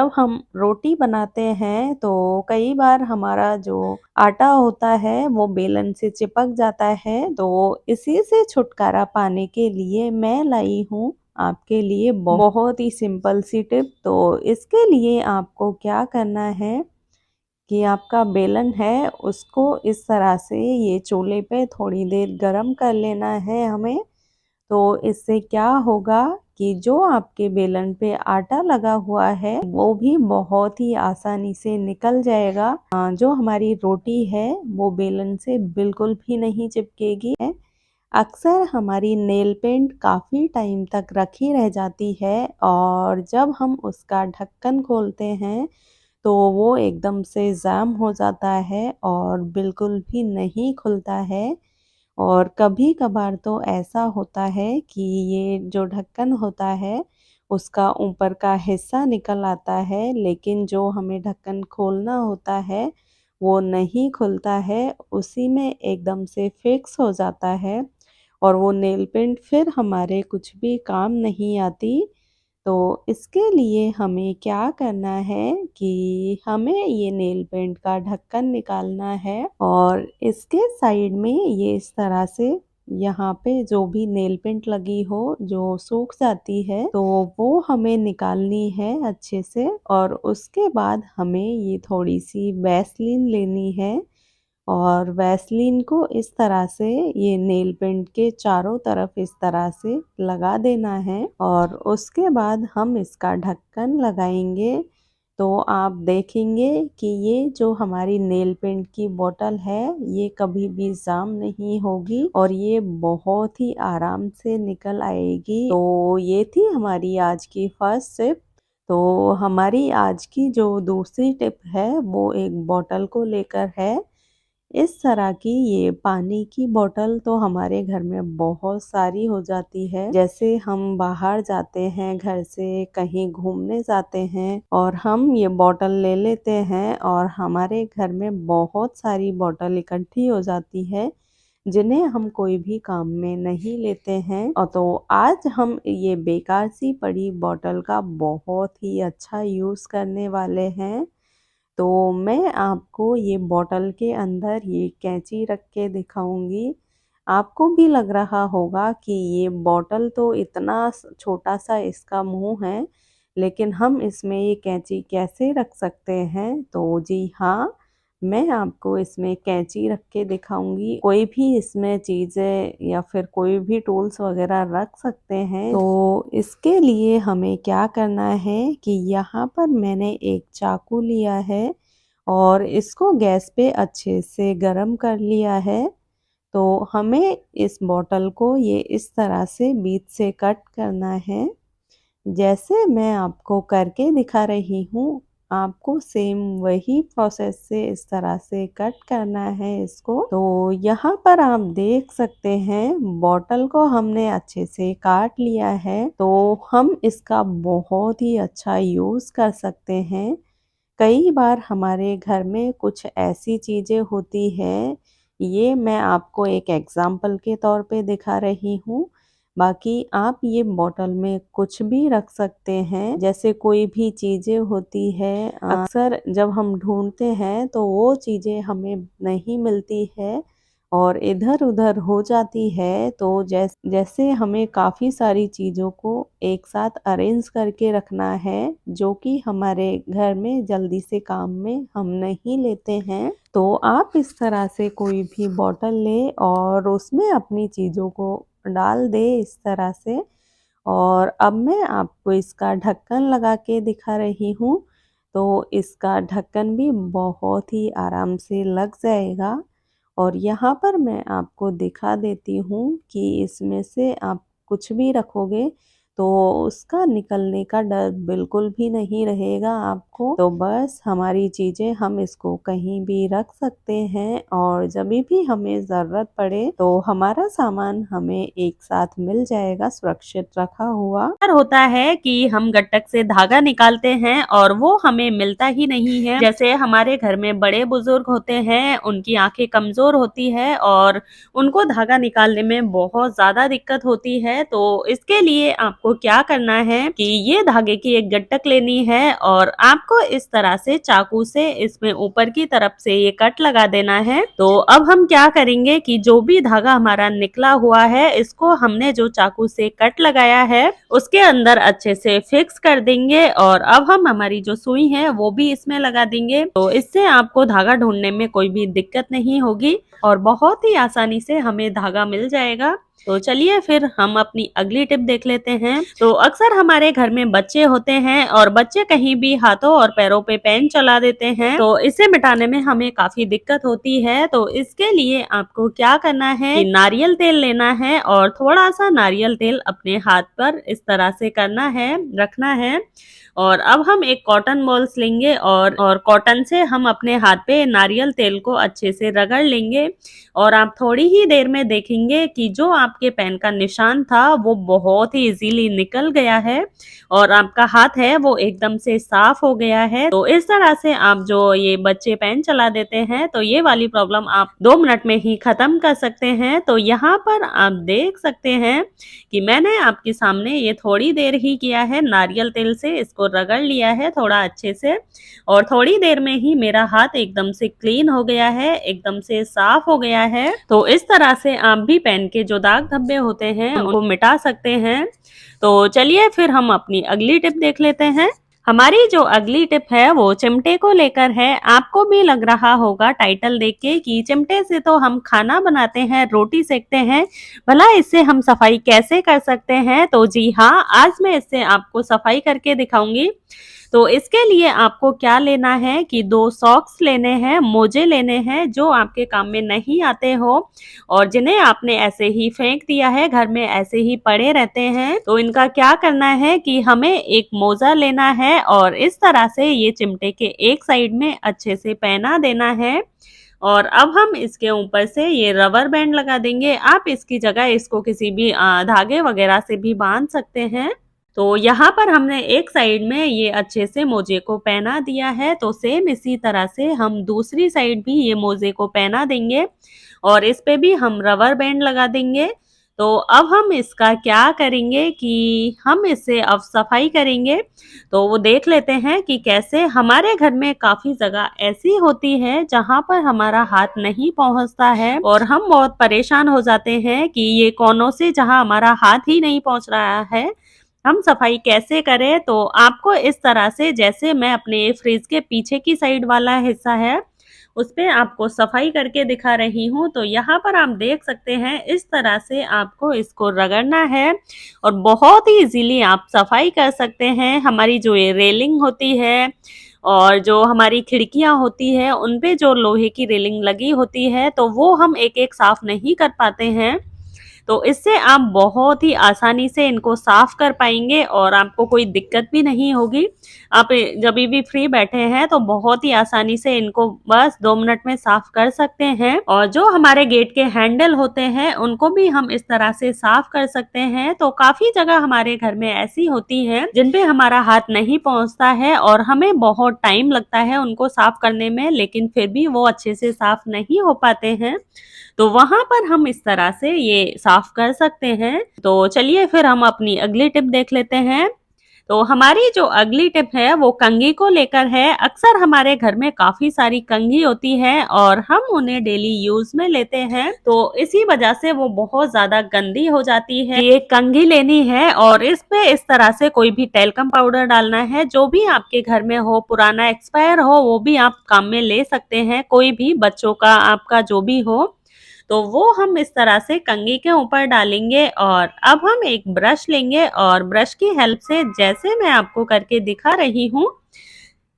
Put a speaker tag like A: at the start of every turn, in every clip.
A: जब हम रोटी बनाते हैं तो कई बार हमारा जो आटा होता है वो बेलन से चिपक जाता है। तो इसी से छुटकारा पाने के लिए मैं लाई हूँ आपके लिए बहुत ही सिंपल सी टिप। तो इसके लिए आपको क्या करना है कि आपका बेलन है उसको इस तरह से ये चूल्हे पे थोड़ी देर गरम कर लेना है हमें। तो इससे क्या होगा कि जो आपके बेलन पे आटा लगा हुआ है वो भी बहुत ही आसानी से निकल जाएगा। जो हमारी रोटी है वो बेलन से बिल्कुल भी नहीं चिपकेगी। अक्सर हमारी नेल पेंट काफ़ी टाइम तक रखी रह जाती है और जब हम उसका ढक्कन खोलते हैं तो वो एकदम से जाम हो जाता है और बिल्कुल भी नहीं खुलता है। और कभी-कभार तो ऐसा होता है कि ये जो ढक्कन होता है उसका ऊपर का हिस्सा निकल आता है, लेकिन जो हमें ढक्कन खोलना होता है वो नहीं खुलता है, उसी में एकदम से फिक्स हो जाता है और वो नेल पेंट फिर हमारे कुछ भी काम नहीं आती। तो इसके लिए हमें क्या करना है कि हमें ये नेल पेंट का ढक्कन निकालना है और इसके साइड में ये इस तरह से यहाँ पे जो भी नेल पेंट लगी हो जो सूख जाती है तो वो हमें निकालनी है अच्छे से। और उसके बाद हमें ये थोड़ी सी वैसलीन लेनी है और वैसलीन को इस तरह से ये नेल पेंट के चारों तरफ इस तरह से लगा देना है और उसके बाद हम इसका ढक्कन लगाएंगे। तो आप देखेंगे कि ये जो हमारी नेल पेंट की बोतल है ये कभी भी जाम नहीं होगी और ये बहुत ही आराम से निकल आएगी। तो ये थी हमारी आज की फर्स्ट टिप। तो हमारी आज की जो दूसरी टिप है वो एक बोतल को लेकर है। इस तरह की ये पानी की बोतल तो हमारे घर में बहुत सारी हो जाती है। जैसे हम बाहर जाते हैं घर से कहीं घूमने जाते हैं और हम ये बोतल ले लेते हैं और हमारे घर में बहुत सारी बोतल इकट्ठी हो जाती है जिन्हें हम कोई भी काम में नहीं लेते हैं। और तो आज हम ये बेकार सी पड़ी बोतल का बहुत ही अच्छा यूज़ करने वाले हैं। तो मैं आपको ये बॉटल के अंदर ये कैंची रख के दिखाऊंगी। आपको भी लग रहा होगा कि ये बॉटल तो इतना छोटा सा इसका मुंह है, लेकिन हम इसमें ये कैंची कैसे रख सकते हैं। तो जी हाँ, मैं आपको इसमें कैंची रख के दिखाऊंगी। कोई भी इसमें चीज़ें या फिर कोई भी टूल्स वगैरह रख सकते हैं। तो इसके लिए हमें क्या करना है कि यहाँ पर मैंने एक चाकू लिया है और इसको गैस पे अच्छे से गरम कर लिया है। तो हमें इस बॉटल को ये इस तरह से बीच से कट करना है, जैसे मैं आपको करके दिखा रही हूँ। आपको सेम वही प्रोसेस से इस तरह से कट करना है इसको। तो यहाँ पर आप देख सकते हैं बॉटल को हमने अच्छे से काट लिया है। तो हम इसका बहुत ही अच्छा यूज़ कर सकते हैं। कई बार हमारे घर में कुछ ऐसी चीज़ें होती हैं, ये मैं आपको एक एग्जाम्पल के तौर पे दिखा रही हूँ। बाकी आप ये बॉटल में कुछ भी रख सकते हैं। जैसे कोई भी चीज़ें होती है, अक्सर जब हम ढूंढते हैं तो वो चीज़ें हमें नहीं मिलती है और इधर-उधर हो जाती है। तो जैसे हमें काफ़ी सारी चीज़ों को एक साथ अरेंज करके रखना है जो कि हमारे घर में जल्दी से काम में हम नहीं लेते हैं। तो आप इस तरह से कोई भी बॉटल लें और उसमें अपनी चीज़ों को डाल दें इस तरह से। और अब मैं आपको इसका ढक्कन लगा के दिखा रही हूँ। तो इसका ढक्कन भी बहुत ही आराम से लग जाएगा और यहाँ पर मैं आपको दिखा देती हूँ कि इसमें से आप कुछ भी रखोगे तो उसका निकलने का डर बिल्कुल भी नहीं रहेगा आपको। तो बस हमारी चीज़ें हम इसको कहीं भी रख सकते हैं और जब भी हमें ज़रूरत पड़े तो हमारा सामान हमें एक साथ मिल जाएगा सुरक्षित रखा हुआ।
B: होता है कि हम गट्टक से धागा निकालते हैं और वो हमें मिलता ही नहीं है। जैसे हमारे घर में बड़े बुजुर्ग होते हैं, उनकी आंखें कमजोर होती है और उनको धागा निकालने में बहुत ज्यादा दिक्कत होती है। तो इसके लिए आप आपको क्या करना है कि ये धागे की एक गट्टक लेनी है और आपको इस तरह से चाकू से इसमें ऊपर की तरफ से ये कट लगा देना है। तो अब हम क्या करेंगे कि जो भी धागा हमारा निकला हुआ है इसको हमने जो चाकू से कट लगाया है उसके अंदर अच्छे से फिक्स कर देंगे और अब हम हमारी जो सुई है वो भी इसमें लगा देंगे। तो इससे आपको धागा ढूंढने में कोई भी दिक्कत नहीं होगी और बहुत ही आसानी से हमें धागा मिल जाएगा। तो चलिए फिर हम अपनी अगली टिप देख लेते हैं। तो अक्सर हमारे घर में बच्चे होते हैं और बच्चे कहीं भी हाथों और पैरों पे पेन चला देते हैं, तो इसे मिटाने में हमें काफी दिक्कत होती है। तो इसके लिए आपको क्या करना है कि नारियल तेल लेना है और थोड़ा सा नारियल तेल अपने हाथ पर इस तरह से करना है, रखना है। और अब हम एक कॉटन बॉल्स लेंगे और कॉटन से हम अपने हाथ पे नारियल तेल को अच्छे से रगड़ लेंगे और आप थोड़ी ही देर में देखेंगे कि जो आपके पेन का निशान था वो बहुत ही इजीली निकल गया है और आपका हाथ है वो एकदम से साफ हो गया है। तो इस तरह से आप जो ये बच्चे पेन चला देते हैं तो ये वाली प्रॉब्लम आप 2 मिनट में ही खत्म कर सकते हैं। तो यहाँ पर आप देख सकते हैं कि मैंने आपके सामने ये थोड़ी देर ही किया है, नारियल तेल से इसको रगड़ लिया है थोड़ा अच्छे से और थोड़ी देर में ही मेरा हाथ एकदम से क्लीन हो गया है, एकदम से साफ हो गया है। तो इस तरह से आप भी पेन के जो दाग धब्बे होते हैं उनको मिटा सकते हैं। तो चलिए फिर हम अपनी अगली टिप देख लेते हैं। हमारी जो अगली टिप है वो चिमटे को लेकर है। आपको भी लग रहा होगा टाइटल देख के कि चिमटे से तो हम खाना बनाते हैं, रोटी सेकते हैं, भला इससे हम सफाई कैसे कर सकते हैं। तो जी हाँ, आज मैं इससे आपको सफाई करके दिखाऊंगी। तो इसके लिए आपको क्या लेना है कि 2 सॉक्स लेने हैं, मोजे लेने हैं जो आपके काम में नहीं आते हो और जिन्हें आपने ऐसे ही फेंक दिया है, घर में ऐसे ही पड़े रहते हैं। तो इनका क्या करना है कि हमें एक मोजा लेना है और इस तरह से ये चिमटे के एक साइड में अच्छे से पहना देना है और अब हम इसके ऊपर से ये रबर बैंड लगा देंगे। आप इसकी जगह इसको किसी भी धागे वगैरह से भी बांध सकते हैं। तो यहाँ पर हमने एक साइड में ये अच्छे से मोजे को पहना दिया है। तो सेम इसी तरह से हम दूसरी साइड भी ये मोजे को पहना देंगे और इस पे भी हम रबर बैंड लगा देंगे। तो अब हम इसका क्या करेंगे कि हम इससे अब सफाई करेंगे। तो वो देख लेते हैं कि कैसे। हमारे घर में काफी जगह ऐसी होती है जहाँ पर हमारा हाथ नहीं पहुँचता है और हम बहुत परेशान हो जाते हैं कि ये कोनों से जहाँ हमारा हाथ ही नहीं पहुँच रहा है, हम सफाई कैसे करें। तो आपको इस तरह से, जैसे मैं अपने फ्रिज के पीछे की साइड वाला हिस्सा है उस पे आपको सफाई करके दिखा रही हूँ। तो यहाँ पर आप देख सकते हैं इस तरह से आपको इसको रगड़ना है और बहुत ही इजीली आप सफाई कर सकते हैं। हमारी जो ये रेलिंग होती है और जो हमारी खिड़कियां होती है उन पे जो लोहे की रेलिंग लगी होती है तो वो हम एक एक साफ नहीं कर पाते हैं। तो इससे आप बहुत ही आसानी से इनको साफ कर पाएंगे और आपको कोई दिक्कत भी नहीं होगी। आप जब भी फ्री बैठे हैं तो बहुत ही आसानी से इनको बस 2 मिनट में साफ कर सकते हैं। और जो हमारे गेट के हैंडल होते हैं उनको भी हम इस तरह से साफ कर सकते हैं। तो काफी जगह हमारे घर में ऐसी होती है जिन पे हमारा हाथ नहीं पहुंचता है और हमें बहुत टाइम लगता है उनको साफ करने में, लेकिन फिर भी वो अच्छे से साफ नहीं हो पाते हैं। तो वहां पर हम इस तरह से ये साफ कर सकते हैं। तो चलिए फिर हम अपनी अगली टिप देख लेते हैं। तो हमारी जो अगली टिप है वो कंघी को लेकर है। अक्सर हमारे घर में काफी सारी कंघी होती है और हम उन्हें डेली यूज में लेते हैं, तो इसी वजह से वो बहुत ज्यादा गंदी हो जाती है। ये कंघी लेनी है और इस पे इस तरह से कोई भी टेल्कम पाउडर डालना है, जो भी आपके घर में हो, पुराना एक्सपायर हो वो भी आप काम में ले सकते हैं, कोई भी, बच्चों का, आपका जो भी हो। तो वो हम इस तरह से कंघी के ऊपर डालेंगे और अब हम एक ब्रश लेंगे और ब्रश की हेल्प से, जैसे मैं आपको करके दिखा रही हूँ,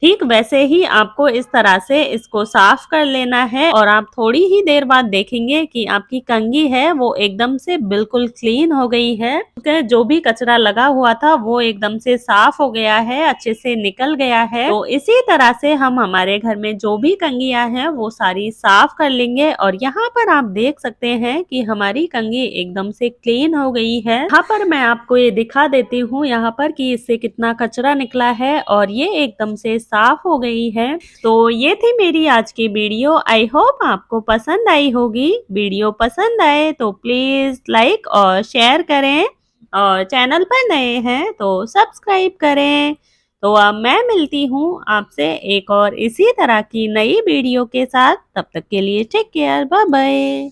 B: ठीक वैसे ही आपको इस तरह से इसको साफ कर लेना है और आप थोड़ी ही देर बाद देखेंगे कि आपकी कंघी है वो एकदम से बिल्कुल क्लीन हो गई है। जो भी कचरा लगा हुआ था वो एकदम से साफ हो गया है, अच्छे से निकल गया है। तो इसी तरह से हम हमारे घर में जो भी कंघियां हैं वो सारी साफ कर लेंगे और यहाँ पर आप देख सकते हैं कि हमारी कंघी एकदम से क्लीन हो गई है। यहाँ पर मैं आपको ये दिखा देती हूँ यहाँ पर कि इससे कितना कचरा निकला है और ये एकदम से साफ हो गई है। तो ये थी मेरी आज की वीडियो। आई होप आपको पसंद आई होगी। वीडियो पसंद आए तो प्लीज लाइक और शेयर करें और चैनल पर नए हैं तो सब्सक्राइब करें। तो अब मैं मिलती हूँ आपसे एक और इसी तरह की नई वीडियो के साथ। तब तक के लिए टेक केयर, बाय बाय।